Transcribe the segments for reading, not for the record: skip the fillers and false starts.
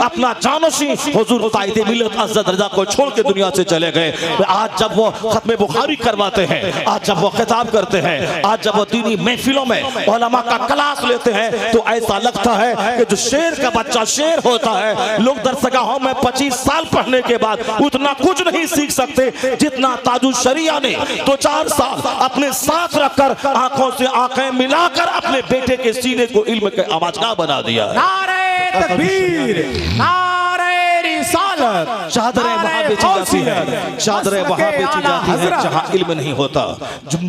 अपना जानशी हुजूर कायदे मिल्लत अज़्ज़त रज़ा को छोड़ के दुनिया से चले गए। आज जब वो खत्म बुखारी करवाते हैं, आज जब वो खिताब करते हैं, आज जब वो दीनी महफिलों में उलमा का क्लास लेते हैं, तो ऐसा लगता है कि जो शेर का बच्चा शेर होता है, लोग दरसगाहों में 25 साल पढ़ने के बाद उतना कुछ नहीं सीख सकते जितना ताजुल शरिया ने 2-4 साल अपने साथ रखकर आंखों से आंखें मिलाकर अपने बेटे के सीने को इल्म के आवाज़गाह बना दिया। नारे तकबीर, नारे रिसालत। चादरें वहां बेची जाती है, चादरें वहां बेची जाती है जहां इल्म नहीं होता,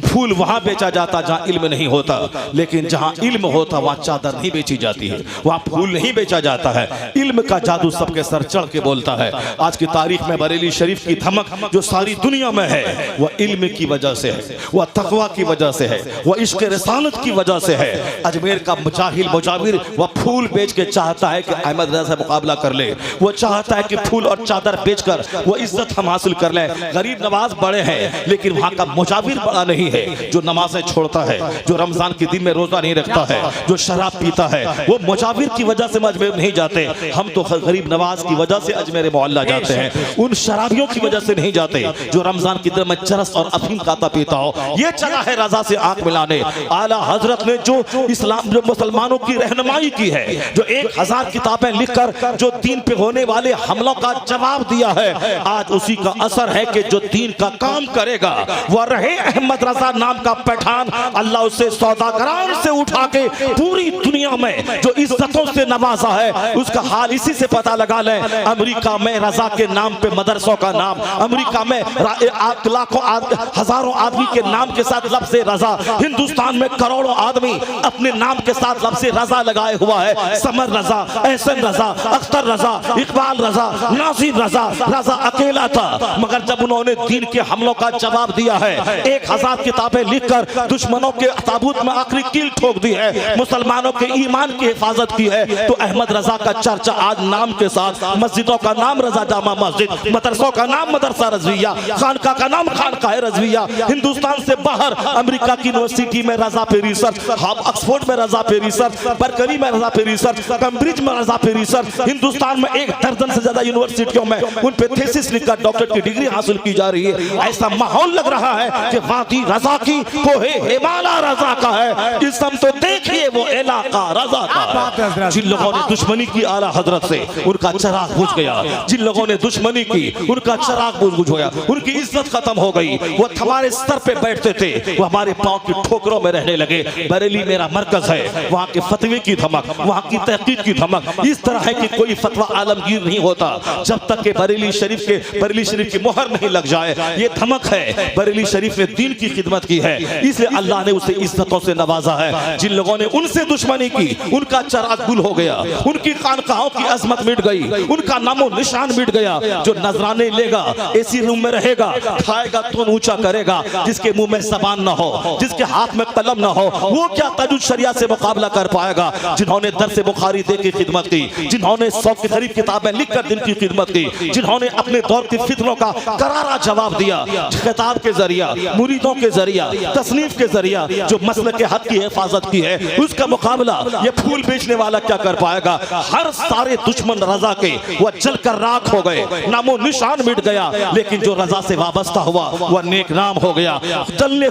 फूल वहां बेचा जाता जहां इल्म नहीं होता, लेकिन जहां इल्म होता वहां चादर नहीं बेची जाती है, वहां फूल नहीं बेचा जाता है। इल्म का जादू सबके सर चढ़ के बोलता है। आज की तारीख में बरेली शरीफ की धमक जो सारी दुनिया में है, वह इल्म की वजह से है, वह तकवा की वजह से है, वह इश्क रिसालत की वजह से है। अजमेर का मुजाहिल मुजाविर वह फूल बेच के चाहता है कि अहमद रज़ा से मुकाबला कर ले, वो चाहता है कि फूल और चादर बेचकर वो इज्जत हम हासिल कर ले। गरीब नवाज बड़े हैं, लेकिन वहाँ का मुजाविर बड़ा नहीं है, जो नमाजें छोड़ता है, जो रमजान के दिन में रोजा नहीं रखता है, जो शराब पीता है, वो मुजाविर की वजह से अजमेर नहीं जाते। हम तो गरीब नवाज की वजह से अजमेर मोहल्ला जाते हैं, उन शराबियों की वजह से नहीं जाते जो रमजान के दिन में चरस और अफीम खाता पीता हो। ये चला है रजा से आंख मिलाने। आला हजरत ने जो इस्लाम जो मुसलमानों की रहनुमाई की है, जो 1000 किताबें लिखकर जो दीन पे होने वाले हमलों का जवाब दिया है, आज उसी का असर है कि जो दीन का काम करेगा वह रहे अहमद रजा नाम का पठान, अल्लाह उसे सौदागरान से उठा के पूरी दुनिया में जो इज्जतों से नवाजा है, उसका हाल इसी से पता लगा लें। अमेरिका में रजा के नाम पे मदरसों का नाम, अमेरिका में लाखों हजारों आदमी के नाम के साथ लफ्ज़ रजा, हिंदुस्तान में करोड़ों आदमी अपने नाम के साथ लफ्ज़ रजा लगाए हुआ है। समर रजा, एहसन रजा, अख्तर रजा, इकबाल रजा, नासिर रजा। रजा अकेला था, मगर जब उन्होंने दीन के हमलों का जवाब दिया है, 1000 किताबें लिखकर दुश्मनों के ताबूत में आखिरी कील ठोक दी है, मुसलमानों के ईमान की हिफाजत की है, तो अहमद रजा का चर्चा आज नाम के साथ, मस्जिदों का नाम रजा जामा मस्जिद, मदरसों का नाम मदरसा रजविया, खानका का नाम खानकाह रजविया, हिंदुस्तान से बाहर अमेरिका की यूनिवर्सिटी में रजा पे रिसर्च, ऑक्सफोर्ड में रजा पे रिसर्च, बर्कली में रजा पे रिसर्च, कैम्ब्रिज में रजा पे रिसर्च, हिंदुस्तान में 1 दर्जन से ज्यादा यूनिवर्सिटियों में उन पे थीसिस लिखकर डॉक्टरेट की डिग्री हासिल की जा रही है। ऐसा माहौल लग रहा है कि वादी रजा की कोहे हिमाला रजा का है, इसम तो देखिए वो इलाका रजा का है। जिन लोगों ने दुश्मनी की आला हजरत से, उनका चराग बुझ गया, जिन लोगों ने दुश्मनी की उनका चराग बुझ गया, उनकी इज्जत खत्म हो गई। वो हमारे स्तर पे बैठते थे, वो हमारे पांव की ठोकरों में रहने लगे। बरेली मेरा मरकज है, वहाँ के फतवे की धमक, वहाँ की तहकीक की धमक इस तरह है कि कोई फतवा आलमगीर नहीं होता जब तक के बरेली शरीफ की मोहर नहीं लग जाए। ये धमक है, बरेली शरीफ ने दीन की खिदमत की है, इसलिए अल्लाह ने उसे इज्जतों से नवाजा है। जिन लोगों ने उनसे दुश्मनी की, उनका चराग गुल हो गया, उनकी खानकाहों की अजमत मिट गई, उनका नामो निशान मिट गया। जो नजराने लेगा, एसी रूम में रहेगा, खाएगा तो ऊंचा करेगा, जिसके मुंह में ज़बान ना हो, जिसके हाथ में कलम ना हो, वो क्या ताजुद शरिया से मुकाबला कर पाएगा। जिन्होंने दर्स बुखारी दे की खिदमत की, जिन्होंने 100 की करीब किताबें लिखकर दिन की खिदमत की, जिन्होंने अपने दौर की फितनों का करारा जवाब दिया, खिताब के जरिया, मुरीदों के जरिया, तसनीफ के जरिया, जो मसल के हक की हिफाजत की है, उसका मुकाबला ये फूल बेचने वाला क्या कर पाएगा। हर सारे दुश्मन रजा के वह जलकर राख हो गए, नामो निशान मिट गया, लेकिन जो रजा से वाबस्ता हुआ वह नेक नाम हो गया। चलने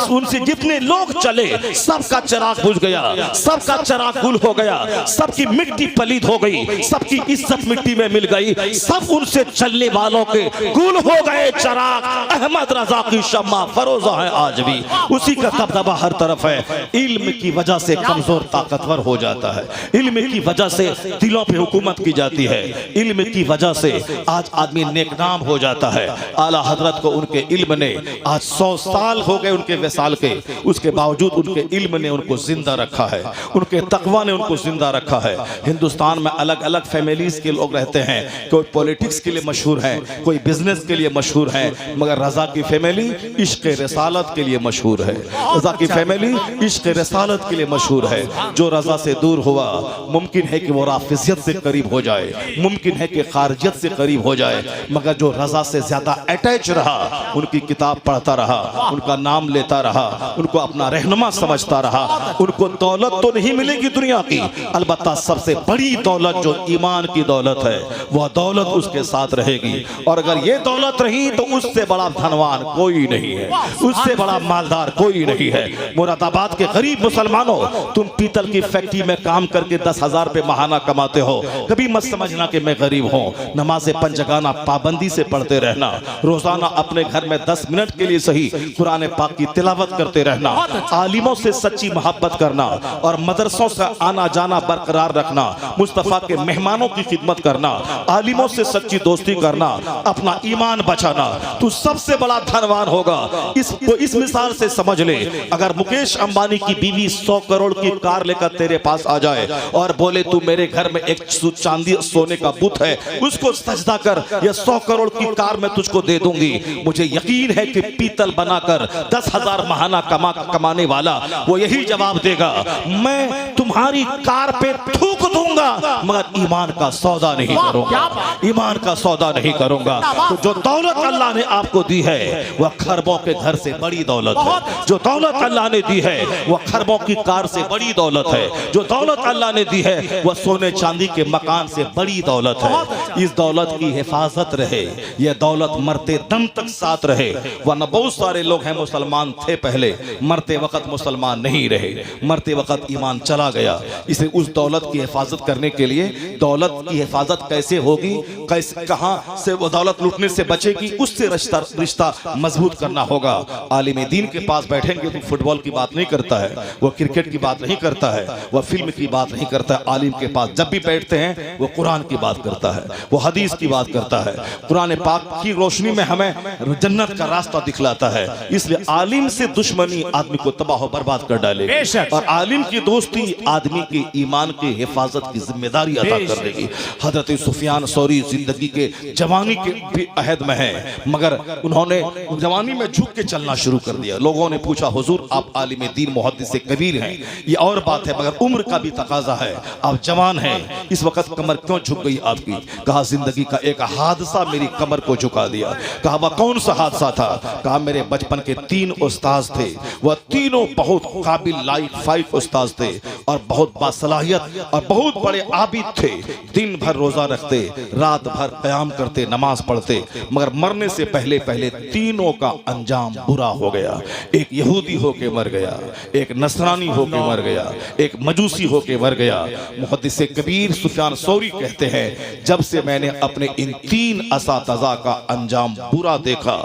उनसे जितने लोग चले सबका चराग बुझ गया, सबका चराग गुल हो गया, सबकी मिट्टी पलीद हो गई, सबकी इज्जत मिट्टी में मिल गई, सब उनसे चलने वालों के गुल हो गए चराग। अहमद रजा की शम्मा फरोजा है आज भी, उसी का दबदबा हर तरफ है। इल्म की वजह से कमजोर ताकतवर हो जाता है, इल्म की वजह से दिलों पे हुकूमत की जाती है, इल्म की वजह से आज आदमी नेकनाम हो जाता है। आला हजरत को उनके इल्म ने आज 100 साल हो गए उनके विसाल के, उसके बावजूद उनके इल्म ने उनको जिंदा रखा है, उनके तकवा ने उनको जिंदा रखा है। हिंदुस्तान में अलग अलग फैमिलीज के लोग रहते कहते हैं, कोई पॉलिटिक्स के लिए मशहूर है, कोई बिजनेस के लिए मशहूर है, मगर रजा की फैमिली इश्क रिसालत के लिए मशहूर है। रजा की फैमिली इश्क रिसालत के लिए मशहूर है। जो रजा से दूर हुआ मुमकिन है कि वो राफिजियत से करीब हो जाए, मुमकिन है कि खारजियत से करीब हो जाए, मगर जो रजा से ज्यादा अटैच रहा, उनकी किताब पढ़ता रहा, उनका नाम लेता रहा, उनको अपना रहनुमा समझता रहा, उनको दौलत तो नहीं मिलेगी दुनिया की, अलबत्ता सबसे बड़ी दौलत जो ईमान की दौलत है वह दौलत उसके साथ रहेगी। और अगर ये दौलत रही तो उससे बड़ा धनवान कोई नहीं है, उससे बड़ा मालदार कोई नहीं है। मुरादाबाद के गरीब मुसलमानों, तुम पीतल की फैक्ट्री में काम करके 10,000 रुपए महाना कमाते हो, कभी मत समझना कि मैं गरीब हूँ। नमाज़े पंजगाना पाबंदी से पढ़ते रहना, रोजाना अपने घर में 10 मिनट के लिए सही कुरान पाक की तिलावत करते रहना, आलिमों से सच्ची मोहब्बत करना और मदरसों से आना जाना बरकरार रखना, मुस्तफा के मेहमानों की खिदमत करना, आलिमों से सच्ची दोस्ती करना, अपना ईमान बचाना, तू सबसे बड़ा धनवान होगा। इस मिसाल से समझ ले, अगर मुकेश अंबानी की बीवी 100 करोड़ की कार लेकर तेरे पास आ जाए और बोले तू मेरे घर में एक चांदी सोने का बुत है, उसको सजदा कर, या 100 करोड़ की कार मैं तुझको दे दूंगी, मुझे यकीन है कि पीतल बनाकर 10,000 महाना कमाने वाला वो यही जवाब देगा, मैं तुम्हारी कार पे थूक दूंगा मगर ईमान का सौदा नहीं करूंगा, ईमान का सौदा नहीं करूंगा। तो जो दौलत अल्लाह ने आपको दी है वह खरबों के घर से बड़ी दौलत है, जो दौलत अल्लाह ने दी है वह खरबों की कार से बड़ी दौलत है, जो दौलत अल्लाह ने दी है वह सोने चांदी के मकान से बड़ी दौलत है। इस दौलत की हिफाजत रहे, यह दौलत मरते दम तक साथ रहे, वरना बहुत सारे लोग हैं मुसलमान थे पहले, मरते वक्त मुसलमान नहीं रहे, मरते वक्त ईमान चला गया। इसे उस दौलत की हिफाजत करने के लिए, दौलत की हिफाजत कैसे होगी, कैसे कहां से वो दौलत लूटने से बचेगी, उससे रिश्ता मजबूत करना होगा। आलिम दीन के पास बैठेंगे तो फुटबॉल की बात नहीं करता है, वह क्रिकेट की बात नहीं करता है, वह फिल्म की बात नहीं करता है। आलिम के पास जब भी बैठते हैं वो कुरान की बात करता है, वो हदीस की बात करता है, कुरान पाक की रोशनी में हमें जन्नत का रास्ता दिखलाता है। इसलिए आलिम से दुश्मनी आदमी को तबाह बर्बाद कर डालेगी और आलिम की दोस्ती आदमी के ईमान की हिफाजत की जिम्मेदारी अदा कर देगी। हजरत सुफियान सौरी जिंदगी के जवानी के भी अहद में है, मगर उन्होंने जवानी में झुक के चलना शुरू कर दिया। लोगों ने पूछा, हुजूर आप आलिम दीन मुहद्दिस कबीर हैं, ये और बात है, मगर उम्र का भी तकाजा है, आप जवान हैं, इस वक्त कमर क्यों झुक गई आपकी? कहा जिंदगी का एक हादसा मेरी कमर को झुका दिया। कहा वह कौन सा हादसा था? कहा मेरे बचपन के 3 उस्ताद थे, वह तीनों बहुत काबिल लाइक 5 उस्ताद थे और बहुत बासलाहियत और बहुत बड़े आबिद थे, दिन भर रोजा रखते, रात भर क़याम करते, नमाज पढ़ते, मगर मरने से पहले पहले तीनों का अंजाम बुरा हो गया। एक यहूदी होके मर गया, एक नसरानी होके मर गया, एक मजूसी होके मर गया। मुहद्दिस कबीर सुफियान सौरी कहते हैं, जब से मैंने अपने इन 3 असातिज़ा का अंजाम बुरा देखा,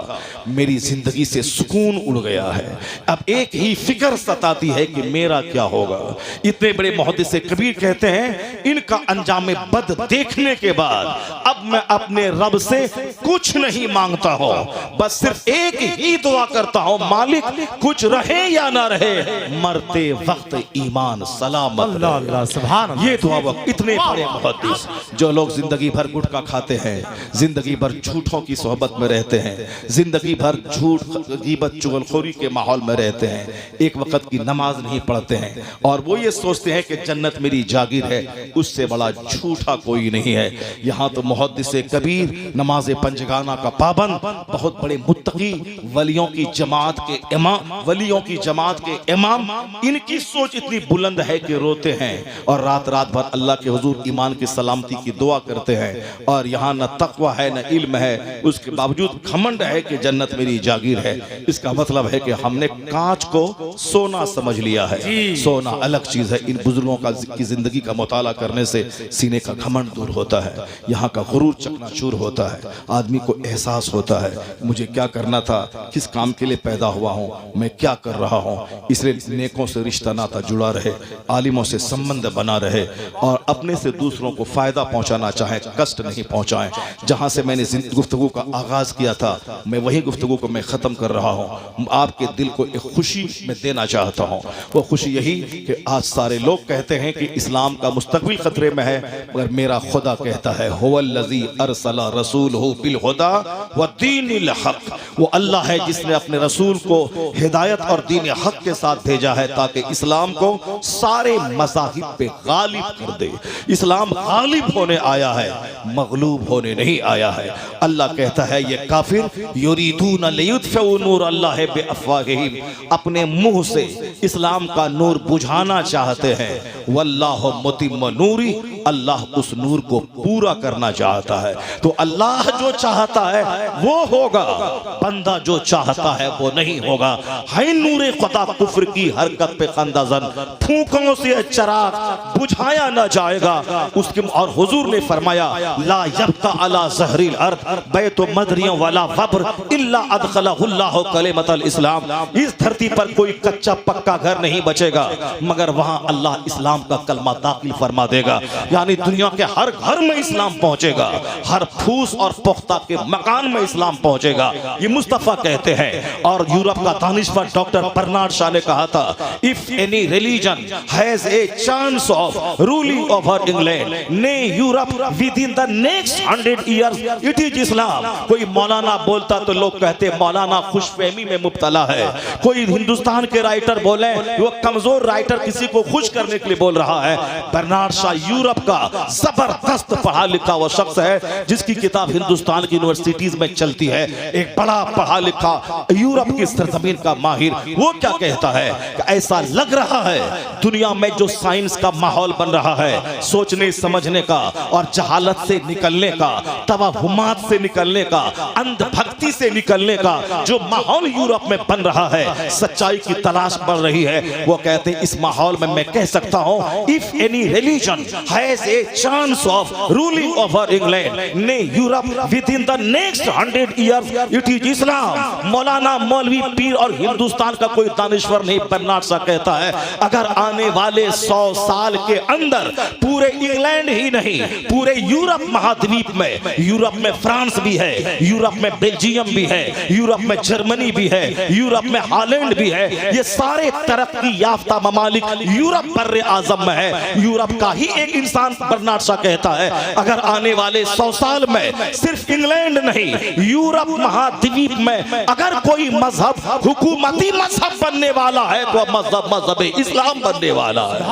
मेरी जिंदगी से सुकून उड़ गया है। अब एक ही फिक्र सताती है कि मेरा क्या होगा। इतने बड़े मुहद्दिस कबीर कहते हैं, इनका अंजाम बद देखने के बाद अब मैं अपने रब से कुछ नहीं मांगता हूं, बस सिर्फ एक ही दुआ करता हूं, मालिक कुछ रहे या ना रहे, मरते वक्त ईमान सलामत रहे। ये दुआ वक्त इतने बड़े मुहद्दिस, जो लोग जिंदगी भर गुटखा खाते हैं, जिंदगी भर झूठों की सोहबत में रहते हैं, जिंदगी भर झूठ गीबत चुगलखोरी के माहौल में रहते हैं, एक वक्त की नमाज नहीं पढ़ते हैं और वो ये सोचते हैं कि जन्नत मेरी जागीर है, उससे बड़ा झूठा कोई नहीं है। यहाँ तो मुहद्दिस कबीर नमाज पंजगाना का पाबंद, बहुत बड़े मुत्तकी वलियों की जमात के इमाम, वलियों की जमात के इमाम, इनकी सोच इतनी बुलंद है कि रोते हैं और रात रात भर अल्लाह के हुजूर ईमान की सलामती की दुआ करते हैं। और यहाँ न तकवा है न इल्म है, उसके बावजूद घमंड है कि जन्नत मेरी जागीर है। इसका मतलब है कि हमने कांच को सोना समझ लिया है। सोना अलग चीज है। इन बुजुर्गों की जिंदगी का मुताला करने से सीने का घमंड दूर होता है, यहाँ का गुरूर चकनाचूर होता है, आदमी को एहसास होता है मुझे क्या करना था, किस काम के लिए पैदा हुआ हूँ, मैं क्या कर रहा हूँ। इसलिए नेकों से रिश्ता नाता जुड़ा रहे, आलिमों से संबंध बना रहे और अपने से दूसरों को फायदा पहुंचाना चाहे कष्ट नहीं पहुंचाएं। जहां से मैंने गुफ्तगू का आगाज किया था, मैं वही गुफ्तगू को मैं ख़त्म कर रहा हूं। आपके दिल को एक खुशी मैं देना चाहता हूं। वो खुशी यही कि आज सारे लोग कहते हैं कि इस्लाम का मुस्तकबिल खतरे में है, मगर मेरा खुदा कहता है हुवल्लज़ी अरसला रसूलहु बिल हुदा व दीनिल हक़। वो अल्लाह है जिसने अपने रसूल को हिदायत और दीन हक के साथ भेजा है ताकि इस्लाम को सारे मज़ाहिब पे गालिब कर दे। इस्लाम गालिब होने आया है, मगलूब होने नहीं आया है। अल्लाह कहता है ये काफिर युरीदून लियुत्फिउ नूर अल्लाह बिअफ़वाहिहिम, अपने मुंह से इस्लाम का नूर बुझाना चाहते हैं। वल्लाहु मुतिम्मु नूरी, अल्लाह उस नूर को पूरा करना चाहता है। तो अल्लाह जो चाहता है वो होगा, बंदा जो चाहता है वो नहीं होगा। है नूरे खुदा कुफ्र की हरकत पे खंदाजन, फूकों से चिराग बुझाया ना जाएगा उसके। और हुजूर ने फरमाया ला यब्का अला ज़हरिल अर्द बैतु मदरियों वाला वब्र इल्ला अदखलहुल्लाहु कलिमतल इस्लाम। इस धरती पर कोई कच्चा पक्का घर नहीं बचेगा मगर वहां अल्लाह इस्लाम का कलमा दाखिल फरमा देगा। यानी दुनिया के हर घर में इस्लाम पहुंचेगा, हर फूस और पुख्ता के मकान में इस्लाम पहुंचेगा। ये मुस्तफा कहते हैं। और यूरोप का दानिशवर डॉक्टर बर्नार्ड शॉ ने कहा था if any religion has a chance of ruling over England nay Europe within the next 100 years it is Islam. कोई मौलाना बोलता तो लोग कहते मौलाना खुशफहमी में मुब्तला है। कोई हिंदुस्तान के राइटर बोले वो कमजोर राइटर किसी को खुश करने के लिए बोल रहा है। बर्नार्ड शॉ यूरोप का जबरदस्त पढ़ा लिखा वो शख्स है जिसकी किताब हिंदुस्तान की यूनिवर्सिटीज में चलती है। एक बड़ा पढ़ा लिखा यूरोप की सरजमीन का माहिर, वो क्या कहता है कि ऐसा लग रहा है दुनिया में जो साइंस का माहौल बन रहा है, सोचने समझने का और जहालत से निकलने का, तवहुमात से निकलने का, अंधभक्ति से निकलने का जो माहौल यूरोप में बन रहा है, सच्चाई की तलाश बढ़ रही है। वो कहते हैं इस माहौल में मैं कह सकता हूं if any religion has a chance of ruling over England nay Europe within the next 100 years it is Islam. मौलाना मौलवी पीर और हिंदुस्तान का कोई दानिश्वर नहीं, बर्नार्ड शॉ कहता है अगर आने वाले 100 साल के अंदर पूरे इंग्लैंड ही नहीं पूरे यूरोप महाद्वीप में, यूरोप में फ्रांस भी है, यूरोप में बेल्जियम भी है, यूरोप में जर्मनी भी है, यूरोप में हॉलैंड भी है, ये सारे तरक्की याफ्ता ममालिक यूरोप बर्रे आजम में है। यूरोप का ही एक इंसान बर्नार्ड शॉ कहता है अगर आने वाले 100 साल में सिर्फ इंग्लैंड नहीं यूरोप महाद्वीप में अगर कोई मजहब हुकूमती मजहब बनने वाला है तो मजहब इस्लाम बनने वाला है।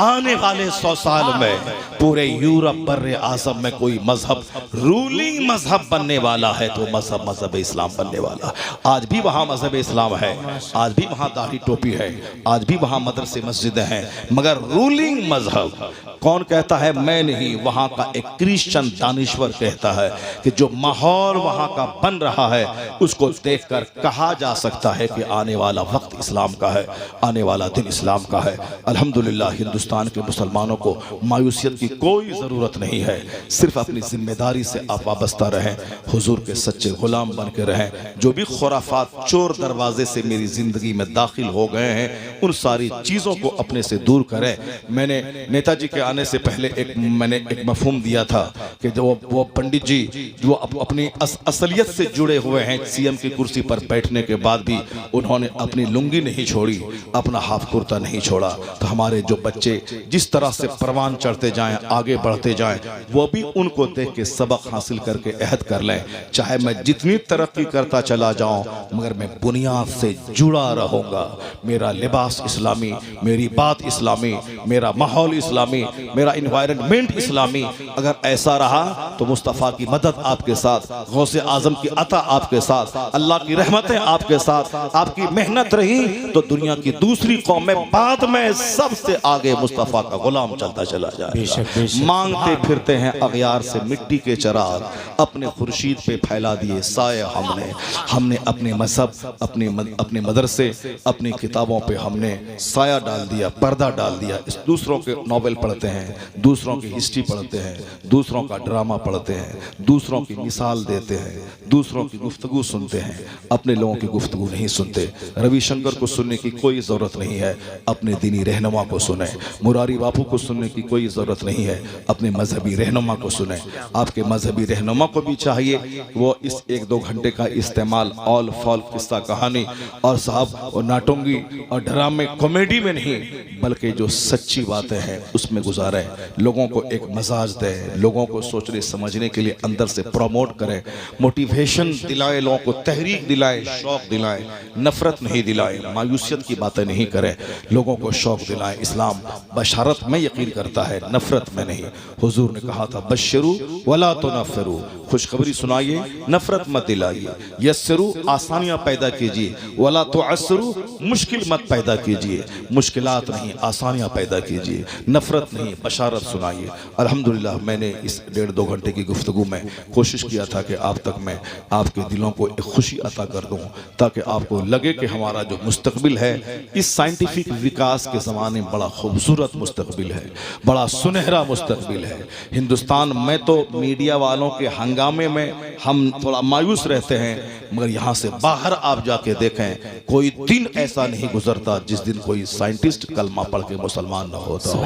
आने वाले 100 साल में पूरे यूरोप बर्रे आजम में कोई मजहब रूलिंग मजहब बनने वाला है तो मजहब इस्लाम बनने वाला। आज भी वहां मजहब इस्लाम है, आज भी वहां दाढ़ी टोपी है, आज भी वहां मदरसे मस्जिदें हैं, मगर रूलिंग मजहब कौन कहता है? मैं नहीं, वहां का एक क्रिश्चियन दानिश्वर कहता है कि जो माहौल वहां का बन रहा है उसको देखकर कहा जा सकता है कि आने वाला वक्त इस्लाम का है, आने वाला दिन इस्लाम का है। अल्हम्दुलिल्लाह हिंदुस्तान के मुसलमानों को मायूसियत की कोई ज़रूरत नहीं है, सिर्फ अपनी जिम्मेदारी से आप वाबस्ता रहें, हुजूर के सच्चे गुलाम बन के रहें। जो भी खुराफात चोर दरवाजे से मेरी ज़िंदगी में दाखिल हो गए हैं उन सारी चीज़ों को अपने से दूर करें। मैंने नेताजी के आने से पहले मैंने एक मफहूम दिया था कि जो वो पंडित जी जो अपनी असलियत से जुड़े हुए हैं, सीएम की कुर्सी पर बैठने के बाद भी उन्होंने अपनी लुंगी नहीं छोड़ी, अपना हाफ कुर्ता नहीं छोड़ा। तो हमारे जो बच्चे जिस तरह से परवान चढ़ते जाएं, आगे बढ़ते जाएं, वो भी उनको देख के सबक हासिल करके अहद कर लें। चाहे मैं जितनी तरक्की करता चला जाऊं मगर मैं बुनियाद से जुड़ा रहूंगा। मेरा लिबास इस्लामी, मेरी बात इस्लामी, मेरा माहौल इस्लामी, मेरा इन्वायरमेंट इस्लामी। अगर ऐसा रहा तो मुस्तफ़ा की मदद आपके साथ, गौसे आजम की अता आपके साथ, अल्लाह की रहमतें आपके साथ, आपकी मेहनत रही तो दुनिया की दूसरी कौमें बाद में सबसे आगे मुस्तफ़ा का गुलाम चलता चला जाए। मांगते फिरते हैं अगयार से मिट्टी के चराग, अपने खुर्शीद पे फैला दिए साए हमने अपने मजहब, अपने मदरसे, अपनी किताबों पे हमने साया डाल दिया, पर्दा डाल दिया। इस दूसरों के नॉवेल पढ़ते हैं, दूसरों की हिस्ट्री पढ़ते हैं, दूसरों का ड्रामा पढ़ते हैं, दूसरों की मिसाल देते हैं, दूसरों की गुफ्तगू सुनते हैं, अपने लोगों की गुफ्तगू नहीं सुनते। रविशंकर को सुनने की कोई ज़रूरत नहीं है, अपने दीनी रहनुमा को सुने। मुरारी बापू को सुनने की कोई ज़रूरत नहीं है, अपने मजहबी रहनुमा को सुने। आपके मजहबी रहनुमा को भी चाहिए वो इस 1-2 घंटे का इस्तेमाल ऑल फॉल किस्सा कहानी और साहब और नाटोंगी और ड्रामे कॉमेडी में नहीं, बल्कि जो सच्ची बातें हैं उसमें गुजारें, लोगों को एक मजाज दें, लोगों को सोचने समझने के लिए अंदर से प्रमोट करें, मोटिवेशन दिलाए, लोगों को तहरीक दिलाए, शौक दिलाए, नफरत नहीं दिलाए, मायूसियत की बातें नहीं करें, लोगों को शौक दिलाएं। इस्लाम बशारत में यकीन करता है, नफरत में नहीं। हुजूर ने कहा था बशरू वला तुनफ्फिरू, खुशखबरी सुनाइए, नफरत मत दिलाइए। यस्सरू, आसानियां पैदा कीजिए, वला तुअस्सिरू, मुश्किल मत पैदा कीजिए, मुश्किलात नहीं आसानियां पैदा कीजिए, नफरत नहीं बशारत सुनाइए। अल्हम्दुलिल्लाह मैंने इस 1.5-2 घंटे की गुफ्तगू में कोशिश किया था कि आप तक मैं आपके दिलों को एक खुशी अता कर दूं, ताकि आपको लगे कि हमारा जो मुस्तकबिल है इस साइंटिफिक विकास के ज़माने में बड़ा खूबसूरत मुस्तकबिल है, बड़ा सुनहरा मुस्तकबिल है। हिंदुस्तान में तो मीडिया वालों के हंगामे में हम थोड़ा मायूस रहते हैं, मगर यहाँ से बाहर आप जाके देखें, कोई दिन ऐसा नहीं गुजरता जिस दिन कोई साइंटिस्ट कलमा पढ़ के मुसलमान न होता हो,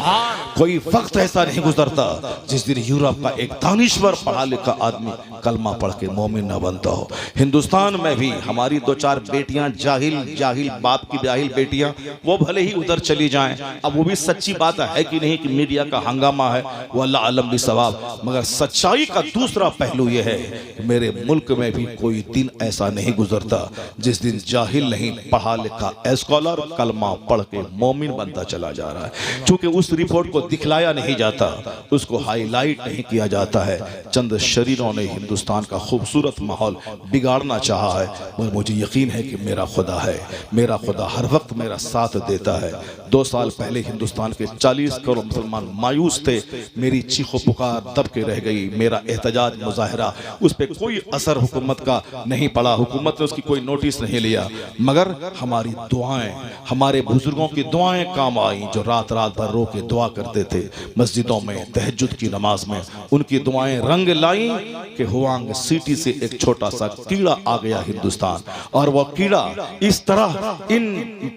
कोई वक्त ऐसा नहीं गुजरता जिस दिन यूरोप का एक दानिश्वर पढ़ा लिखा आदमी कलमा पढ़ के मोमिन न बनता हो। हिंदुस्तान में भी हमारी 2-4 बेटियां जाहिल बाप की जाहिल बेटियां, वो भले ही उधर चली जाएं, अब वो भी सच्ची बात है कि नहीं कि मीडिया का हंगामा है, वो अल्लाह आलम भी सवाब, मगर सच्चाई का दूसरा पहलू यह है कि मेरे मुल्क में भी कोई दिन ऐसा नहीं गुजरता जिस दिन जाहिल नहीं पढ़ा लिखा स्कॉलर कलमा पढ़ के मोमिन बनता चला जा रहा है। क्योंकि उस रिपोर्ट को दिखलाया नहीं जाता, उसको हाईलाइट नहीं किया जाता है। चंद शरीरों ने हिंदुस्तान का खूबसूरत माहौल बिगाड़ना चाहा है, मगर मुझे यकीन है कि मेरा खुदा है, मेरा खुदा हर वक्त मेरा साथ देता है। 2 साल पहले हिंदुस्तान के 40 करोड़ मुसलमान मायूस थे, मेरी चीखो पुकार दब के रह गई, मेरा एहतजाज मुजाहरा उस पर कोई असर हुकूमत का नहीं पड़ा, हुकूमत ने उसकी कोई नोटिस नहीं लिया, मगर हमारी दुआएं, हमारे बुजुर्गों की दुआएं काम आई, जो रात भर रो के दुआ करते थे मस्जिदों में तहज्जुद की नमाज में, उनकी दुआएं रंग लाई कि हुआंग सिटी से एक छोटा सा कीड़ा आ गया हिंदुस्तान, और वह कीड़ा इस तरह इन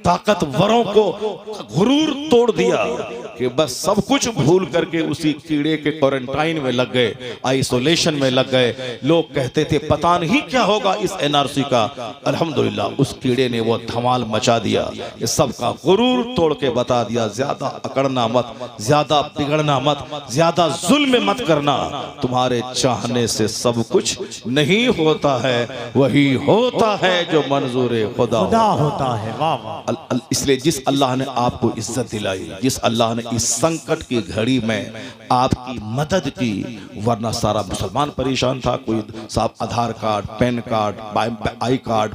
ताकतवरों को गुरूर तोड़ दिया कि बस सब कुछ भूल करके उसी कीड़े के क्वारंटाइन में लग गए, आइसोलेशन में लग गए। लोग कहते थे पता नहीं क्या होगा इस एनआरसी का, अल्हम्दुलिल्लाह उस कीड़े ने वो धमाल मचा दिया, ये सबका गुरूर तोड़ के बता दिया ज्यादा अकड़ना मत, ज्यादा बिगड़ना मत, ज्यादा जुल्म मत करना, तुम्हारे चाहने से सब कुछ नहीं होता है, वही होता है जो मंजूर खुदा होता है। वाह वाह। इसलिए जिस अल्लाह ने आपको इज्जत दिलाई, जिस अल्लाह ने इस संकट की घड़ी में आपकी मदद की, वरना सारा मुसलमान परेशान था। कोई साहब Aadhaar card, PAN card, I card,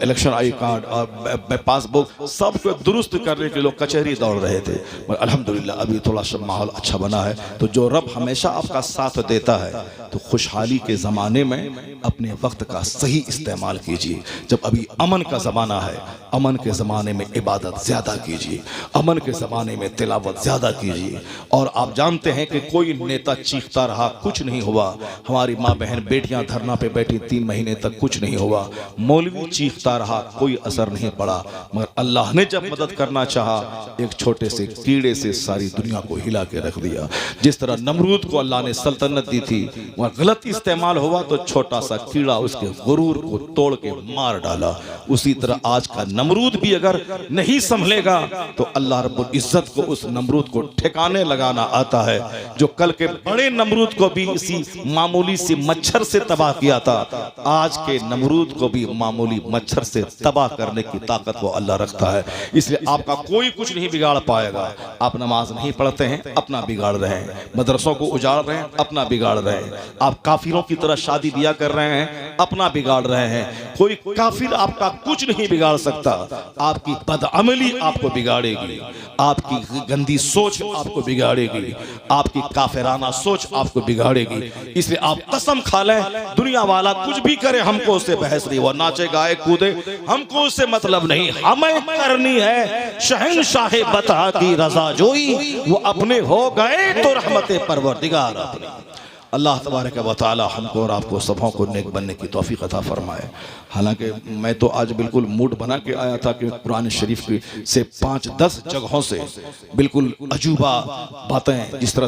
election I card और पासबुक सबको दुरुस्त करने के लोग कचहरी दौड़ रहे थे, मगर अल्हम्दुलिल्लाह अभी थोड़ा सा माहौल अच्छा बना है। तो जो रब हमेशा आपका साथ देता है, तो खुशहाली के ज़माने में अपने वक्त का सही इस्तेमाल कीजिए। जब अभी अमन का ज़माना है, अमन के ज़माने में इबादत ज़्यादा कीजिए, अमन के ज़माने में तिलावत ज़्यादा कीजिए। और आप जानते हैं कि कोई नेता चीखता रहा, कुछ नहीं हुआ, हमारी माँ बहन बेटियां धरना पे बैठी 3 महीने तक कुछ नहीं हुआ, मौलवी चीखता रहा, कोई असर नहीं पड़ा, मगर अल्लाह ने जब मदद करना चाहा, एक छोटे से कीड़े से सारी दुनिया को हिला के रख दिया। जिस तरह नमरूद को अल्लाह ने सल्तनत दी थी, वह गलत इस्तेमाल हुआ तो छोटा सा कीड़ा उसके गुरूर को तोड़ के मार डाला। उसी तरह आज का नमरूद भी अगर नहीं संभलेगा तो अल्लाह रब्बुल इज्जत को उस नमरूद को ठिकाने लगाना आता है, जो कल के बड़े नमरूद को भी इसी मामूली से मच्छर से तबाह किया था, आज के नमरूद को भी मामूली मच्छर से तबाह करने की ताकत वो अल्लाह रखता है। इसलिए आपका कोई कुछ नहीं बिगाड़ पाएगा। आप नमाज नहीं पढ़ते हैं, अपना बिगाड़ रहे हैं, मदरसों को उजाड़ रहे हैं, अपना बिगाड़ रहे हैं, आप काफिरों की तरह शादी ब्याह कर रहे हैं, अपना बिगाड़ रहे हैं। कोई काफिर आपका कुछ नहीं बिगाड़ सकता, आपकी बदअमली आपको बिगाड़ेगी, आपकी गंदी सोच आपको बिगाड़ेगी, आपकी काफिराना सोच आपको बिगाड़ेगी। इसलिए आप कसम खा लें, दुनिया वाला कुछ भी करे हमको उससे बहस नहीं, वो नाचे गाए कूदे हमको उससे मतलब नहीं, हमें करनी है शहंशाह बता की रजा जोई, वो अपने हो गए तो रहमत परवरदिगार अपनी। अल्लाह तबारक व तआला हमको और आपको सबों को नेक बनने की तौफीक अता फरमाए। हालांकि मैं तो आज बिल्कुल मूड बना के आया था कि कुरान शरीफ की से 5-10 जगहों से बिल्कुल अजूबा बातें जिस तरह